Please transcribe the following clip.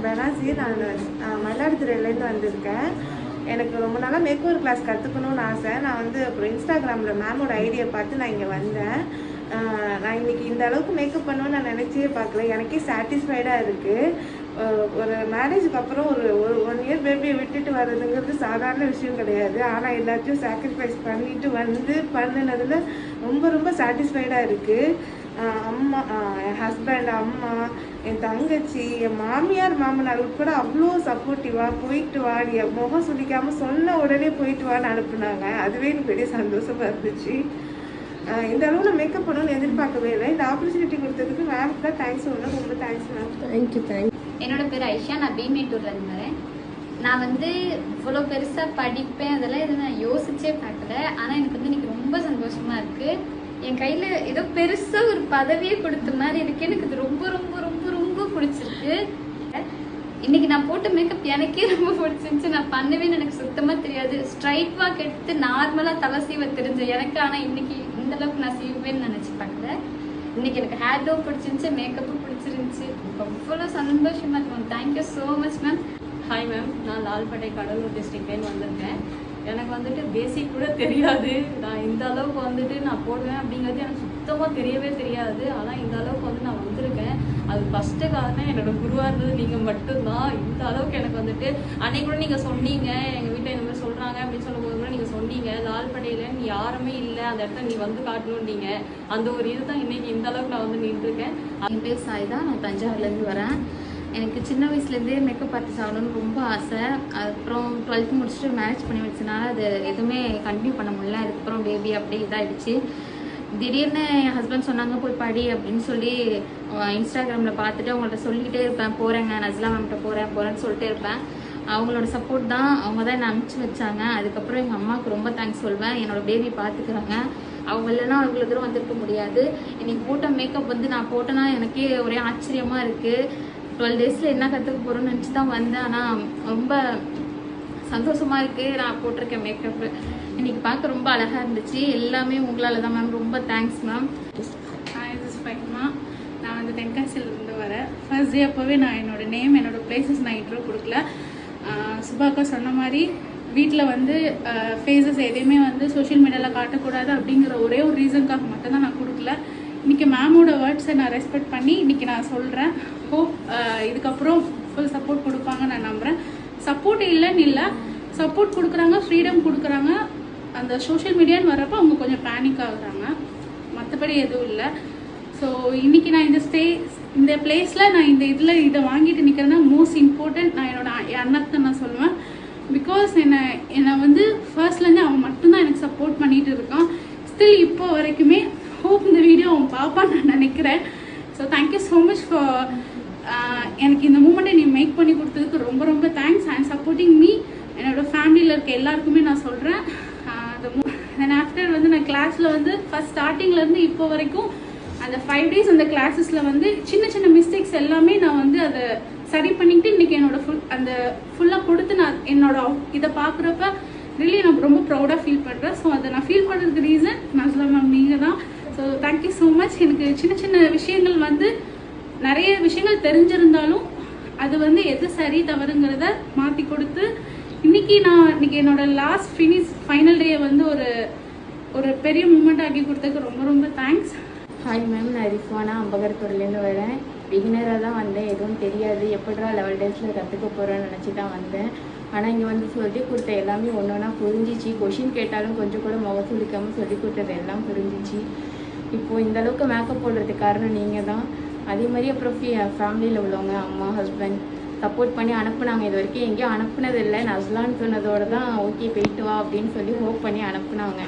பெனாசி. நான் மயிலாடுதுறையிலேருந்து வந்திருக்கேன். எனக்கு ரொம்ப நாளாக மேக்கோவர் கிளாஸ் கற்றுக்கணும்னு ஆசை. நான் வந்து அப்புறம் இன்ஸ்டாகிராமில் மேமோட ஐடியா பார்த்து நான் இங்கே வந்தேன். நான் இன்றைக்கி இந்த அளவுக்கு மேக்கப் பண்ணுவேன்னு நான் நினச்சே பார்க்கல. எனக்கே சாட்டிஸ்ஃபைடாக இருக்குது. ஒரு மேரேஜுக்கு அப்புறம் ஒரு 1 இயர் பேபியை விட்டுட்டு வர்றதுங்கிறது சாதாரண விஷயம் கிடையாது. ஆனால் எல்லாத்தையும் சாக்ரிஃபைஸ் பண்ணிட்டு வந்து பண்ணினதில் ரொம்ப சாட்டிஸ்ஃபைடாக இருக்குது. அம்மா, என் ஹஸ்பண்ட், அம்மா, என் தங்கச்சி, என் மாமியார் மாமனார் உட்பட அவ்வளோ சப்போர்ட்டிவாக போயிட்டு வா, நீ முகம் சொல்லிக்காமல் சொன்ன உடனே போயிட்டு வான்னு அனுப்புனாங்க. அதுவே எனக்கு பெரிய சந்தோஷமாக இருந்துச்சு. இந்த அளவு நான் மேக்கப் பண்ணணும்னு எதிர்பார்க்கவே இல்லை. இந்த ஆப்பர்ச்சுனிட்டி கொடுத்ததுக்கு மேம்க்கு தான் தேங்க்ஸ் சொல்லணும். ரொம்ப தேங்க்ஸ் மேம். தேங்க்யூ. என்னோட பேர் ஐஷா. நான் பிமேட்டூர்லேருந்து வரேன். நான் வந்து இவ்வளோ பெருசாக படிப்பேன் அதெல்லாம் எதுவும் நான் யோசிச்சே பார்க்கல. ஆனால் எனக்கு வந்து இன்னைக்கு ரொம்ப சந்தோஷமாக இருக்குது. என் கையில் ஏதோ பெருசாக ஒரு பதவியே கொடுத்த மாதிரி இருக்குது. எனக்கு இது ரொம்ப பிடிச்சிருக்கு. இன்னைக்கு நான் போட்ட மேக்கப் எனக்கே ரொம்ப பிடிச்சிருந்துச்சு. நான் பண்ணவேன்னு எனக்கு சுத்தமாக தெரியாது. ஸ்ட்ரைட் வாக் எடுத்து நார்மலாக தலை சீவ தெரிஞ்ச எனக்கு. ஆனால் இன்னைக்கு இந்த அளவுக்கு நான் சீவேன்னு நினச்சி பார்க்கல. இன்னைக்கு எனக்கு ஹேர் டோ பிடிச்சிருந்துச்சு, மேக்கப்பும் பிடிச்சிருந்துச்சு. அவ்வளோ சந்தோஷமாக இருக்கும். Thank you so much ma'am. Hi ma'am, நான் லால்பேட்டை கடலூர் டிஸ்ட்ரிக்ட்லேருந்து வந்திருக்கேன். எனக்கு வந்துட்டு பேசிக் கூட தெரியாது. நான் இந்த அளவுக்கு வந்துட்டு நான் போடுவேன் அப்படிங்கிறது எனக்கு சுத்தமாக தெரியவே தெரியாது. ஆனால் இந்த அளவுக்கு வந்து நான் வந்திருக்கேன். அது ஃபஸ்ட்டு காரணம் என்னோட குருவாக இருந்தது நீங்கள் மட்டும்தான். இந்த அளவுக்கு எனக்கு வந்துட்டு அன்னைக்கு கூட நீங்கள் சொன்னீங்க, எங்கள் வீட்டில் இந்த மாதிரி சொல்கிறாங்க அப்படின்னு சொல்லும்போது கூட நீங்கள் சொன்னீங்க, லால்பேட்டையில் நீ யாருமே இல்லை, அந்த இடத்துல நீ வந்து காட்டணுன்னீங்க. அந்த ஒரு இது தான் இன்னைக்கு இந்த அளவுக்கு நான் வந்து நின்றுருக்கேன். என் பேர் சாய்தா. நான் தஞ்சாவூர்லேருந்து வரேன். எனக்கு சின்ன வயசுலேருந்தே மேக்கப் ஆர்டிஸ்ட் ஆகணும்னு ரொம்ப ஆசை. அதுக்கப்புறம் 12th முடிச்சுட்டு மேரேஜ் பண்ணி வச்சனால அது எதுவுமே கண்டினியூ பண்ண முடியல. அதுக்கப்புறம் பேபி அப்படியே இதாகிடுச்சு. திடீர்னு என் ஹஸ்பண்ட் சொன்னாங்க போய் படி அப்படின்னு சொல்லி இன்ஸ்டாகிராமில் பார்த்துட்டு அவங்கள்ட்ட சொல்லிக்கிட்டே இருப்பேன், போகிறேங்க நஸ்லா மேம்கிட்ட போகிறேன்னு சொல்லிட்டே இருப்பேன். அவங்களோட சப்போர்ட் தான், அவங்க தான் என்னை அனுப்பிச்சி வச்சாங்க. அதுக்கப்புறம் எங்கள் அம்மாவுக்கு ரொம்ப தேங்க்ஸ் சொல்வேன். என்னோடய பேபி பார்த்துக்கிறாங்க. அவங்க இல்லைன்னா அவ்வளோ தூரம் வந்திருக்க முடியாது. இன்னைக்கு போட்ட மேக்கப் வந்து நான் போட்டேன்னா எனக்கே ஒரே ஆச்சரியமாக இருக்குது. 12 டேஸில் என்ன கற்றுக்க போகிறோன்னு நினச்சி தான் வந்தேன். ஆனால் ரொம்ப சந்தோஷமாக இருக்குது. நான் போட்டிருக்கேன் மேக்கப்பு இன்னைக்கு பார்க்க ரொம்ப அழகாக இருந்துச்சு. எல்லாமே உங்களால் தான் மேம். ரொம்ப thanks ma'am. Hi, this Faima. நான் வந்து தென்காசியிலேருந்து வரேன். ஃபர்ஸ்ட் டே அப்போவே நான் என்னோடய நேம், என்னோடய பிளேசஸ் நான் இன்ட்ரோ கொடுக்கல. சுபாக்கா சொன்ன மாதிரி வீட்டில் வந்து ஃபேஸஸ் எதையுமே வந்து சோஷியல் மீடியாவில் காட்டக்கூடாது அப்படிங்கிற ஒரே ஒரு ரீசனுக்காக மட்டும்தான் நான் கொடுக்கல. இன்றைக்கி மேமோட வேர்ட்ஸை நான் ரெஸ்பெக்ட் பண்ணி இன்றைக்கி நான் சொல்கிறேன். ஹோப் இதுக்கப்புறம் ஃபுல் சப்போர்ட் கொடுப்பாங்க நான் நம்புகிறேன். சப்போர்ட் இல்லைன்னு இல்லை, சப்போர்ட் கொடுக்குறாங்க, ஃப்ரீடம் கொடுக்குறாங்க. அந்த சோஷியல் மீடியான்னு வரப்போ அவங்க கொஞ்சம் பேனிக் ஆகுறாங்க, மற்றபடி எதுவும் இல்லை. ஸோ இன்றைக்கி நான் இந்த பிளேஸில் நான் இந்த இதில் இதை வாங்கிட்டு நிற்கிறேன்னா மோஸ்ட் இம்பார்ட்டன்ட் நான் என் அண்ணாக்கு நான் சொல்லுவேன். பிகாஸ் என்னை வந்து ஃபர்ஸ்ட்லேருந்து அவன் மட்டும்தான் எனக்கு சப்போர்ட் பண்ணிகிட்டு இருக்கான். ஸ்டில் இப்போ வரைக்குமே. ஹோப் இந்த வீடியோ அவன் பார்ப்பான்னு நான் நினைக்கிறேன். So thank you so much for எனக்கு இந்த மூமெண்ட்டை நீ மேக் பண்ணி கொடுத்ததுக்கு ரொம்ப தேங்க்ஸ் அண்ட் சப்போர்ட்டிங் மீ. என்னோடய ஃபேமிலியில் இருக்க எல்லாருக்குமே நான் சொல்கிறேன். தென் ஆஃப்டர் வந்து நான் கிளாஸில் வந்து ஃபஸ்ட் ஸ்டார்டிங்லேருந்து இப்போ வரைக்கும் அந்த 5 days அந்த கிளாஸஸில் வந்து சின்ன மிஸ்டேக்ஸ் எல்லாமே நான் வந்து அதை சரி பண்ணிக்கிட்டு இன்றைக்கி ஃபுல்லாக கொடுத்து நான் என்னோட இதை பார்க்குறப்ப ரியலி நான் ரொம்ப ப்ரௌடாக ஃபீல் பண்ணுறேன். ஸோ அதை நான் ஃபீல் பண்ணுறதுக்கு ரீசன் நஸ்லா மேம் நீங்கள் தான். So thank you so much. எனக்கு சின்ன விஷயங்கள் வந்து நிறைய விஷயங்கள் தெரிஞ்சிருந்தாலும் அது வந்து எது சரி தவறுங்கிறத மாற்றி கொடுத்து இன்னைக்கு என்னோட லாஸ்ட் ஃபைனல் டே வந்து ஒரு பெரிய மூமெண்ட் ஆக்கி கொடுத்ததுக்கு ரொம்ப தேங்க்ஸ். ஹாய் மேம், நான் ரிஃபானா அம்பகரத்தூர்லேருந்து வரேன். பிகினராக தான் வந்தேன், எதுவும் தெரியாது. எப்படா 11 டேஸில் கற்றுக்க போகிறேன்னு நினச்சி தான் வந்தேன். ஆனால் இங்கே வந்து சொல்லி கொடுத்த எல்லாமே ஒன்றா புரிஞ்சிச்சு. கொஷின் கேட்டாலும் கொஞ்சம் கூட முகம் சொல்லிக்காமல் சொல்லி கொடுத்தது எல்லாம் புரிஞ்சிச்சு. இப்போது இந்த அளவுக்கு மேக்கப் போடுறதுக்கு காரணம் நீங்கள் தான். அதே மாதிரி அப்புறம் ஃபேமிலியில் உள்ளவங்க, அம்மா, ஹஸ்பண்ட் சப்போர்ட் பண்ணி அனுப்புனாங்க. இது வரைக்கும் எங்கேயும் அனுப்புனது இல்லை. நஸ்லான்னு சொன்னதோடு தான் ஓகே போயிட்டு வா அப்படின்னு சொல்லி ஹோப் பண்ணி அனுப்புனாங்க.